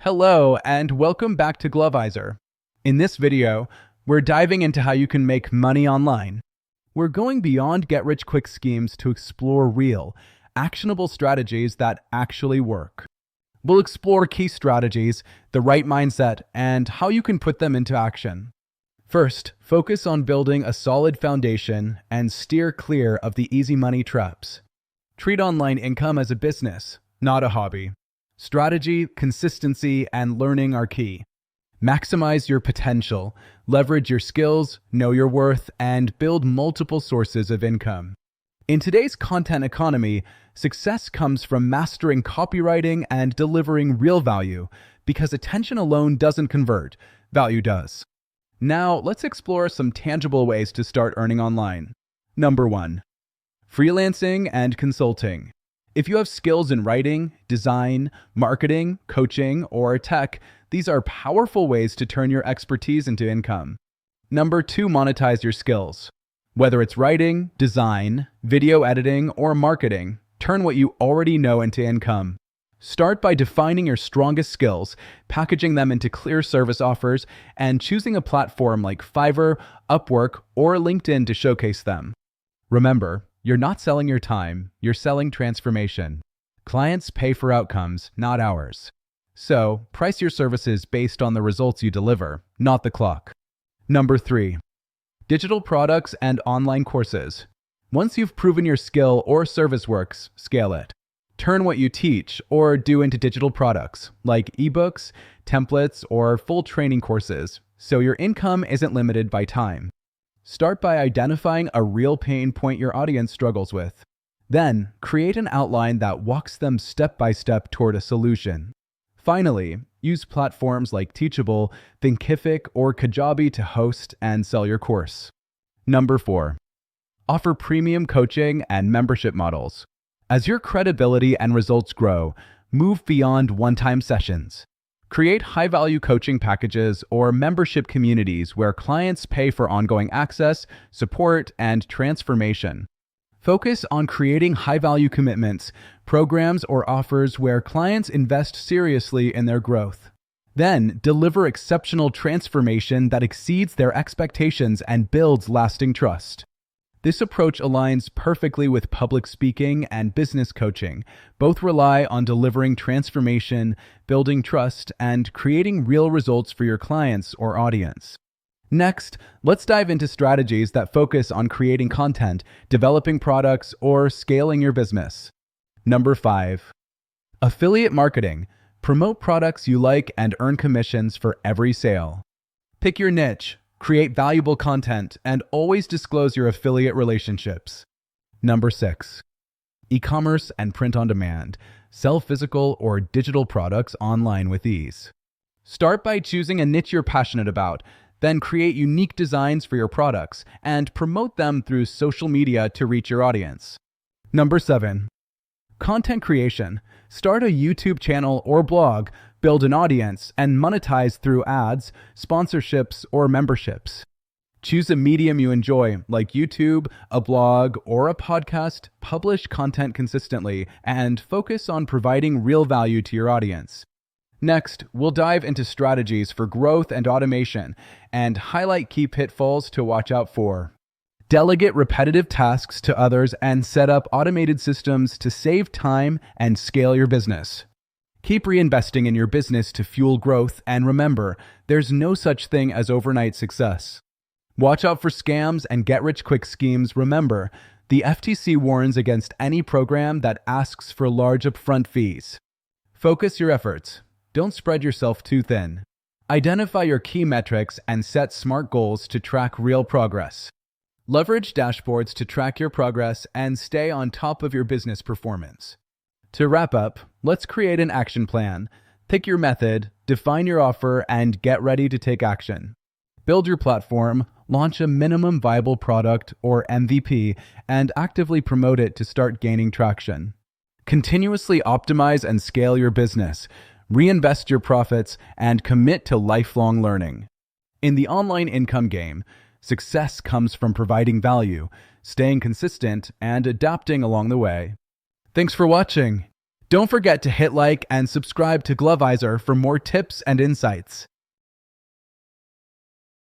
Hello, and welcome back to Glovisor. In this video, we're diving into how you can make money online. We're going beyond get-rich-quick schemes to explore real, actionable strategies that actually work. We'll explore key strategies, the right mindset, and how you can put them into action. First, focus on building a solid foundation and steer clear of the easy money traps. Treat online income as a business, not a hobby. Strategy, consistency, and learning are key. Maximize your potential, leverage your skills, know your worth, and build multiple sources of income. In today's content economy, success comes from mastering copywriting and delivering real value, because attention alone doesn't convert, value does. Now, let's explore some tangible ways to start earning online. Number 1. Freelancing and consulting. If you have skills in writing, design, marketing, coaching, or tech, these are powerful ways to turn your expertise into income. Number 2, monetize your skills. Whether it's writing, design, video editing, or marketing, turn what you already know into income. Start by defining your strongest skills, packaging them into clear service offers, and choosing a platform like Fiverr, Upwork, or LinkedIn to showcase them. Remember, you're not selling your time, you're selling transformation. Clients pay for outcomes, not hours. So, price your services based on the results you deliver, not the clock. Number 3. Digital products and online courses. Once you've proven your skill or service works, scale it. Turn what you teach or do into digital products, like ebooks, templates, or full training courses, so your income isn't limited by time. Start by identifying a real pain point your audience struggles with. Then, create an outline that walks them step by step toward a solution. Finally, use platforms like Teachable, Thinkific, or Kajabi to host and sell your course. Number 4. Offer premium coaching and membership models. As your credibility and results grow, move beyond one-time sessions. Create high-value coaching packages or membership communities where clients pay for ongoing access, support, and transformation. Focus on creating high-value commitments, programs, or offers where clients invest seriously in their growth. Then, deliver exceptional transformation that exceeds their expectations and builds lasting trust. This approach aligns perfectly with public speaking and business coaching. Both rely on delivering transformation, building trust, and creating real results for your clients or audience. Next, let's dive into strategies that focus on creating content, developing products, or scaling your business. Number 5. Affiliate marketing. Promote products you like and earn commissions for every sale. Pick your niche. Create valuable content, and always disclose your affiliate relationships. Number 6. E-commerce and print on demand. Sell physical or digital products online with ease. Start by choosing a niche you're passionate about, then create unique designs for your products, and promote them through social media to reach your audience. Number 7. Content creation. Start a YouTube channel or blog, build an audience, and monetize through ads, sponsorships, or memberships. Choose a medium you enjoy, like YouTube, a blog, or a podcast, publish content consistently, and focus on providing real value to your audience. Next, we'll dive into strategies for growth and automation, and highlight key pitfalls to watch out for. Delegate repetitive tasks to others and set up automated systems to save time and scale your business. Keep reinvesting in your business to fuel growth, and remember, there's no such thing as overnight success. Watch out for scams and get-rich-quick schemes. Remember, the FTC warns against any program that asks for large upfront fees. Focus your efforts. Don't spread yourself too thin. Identify your key metrics and set smart goals to track real progress. Leverage dashboards to track your progress and stay on top of your business performance. To wrap up, let's create an action plan. Pick your method, define your offer, and get ready to take action. Build your platform, launch a minimum viable product or MVP, and actively promote it to start gaining traction. Continuously optimize and scale your business, reinvest your profits, and commit to lifelong learning. In the online income game, success comes from providing value, staying consistent, and adapting along the way. Thanks for watching. Don't forget to hit like and subscribe to Glovisor for more tips and insights.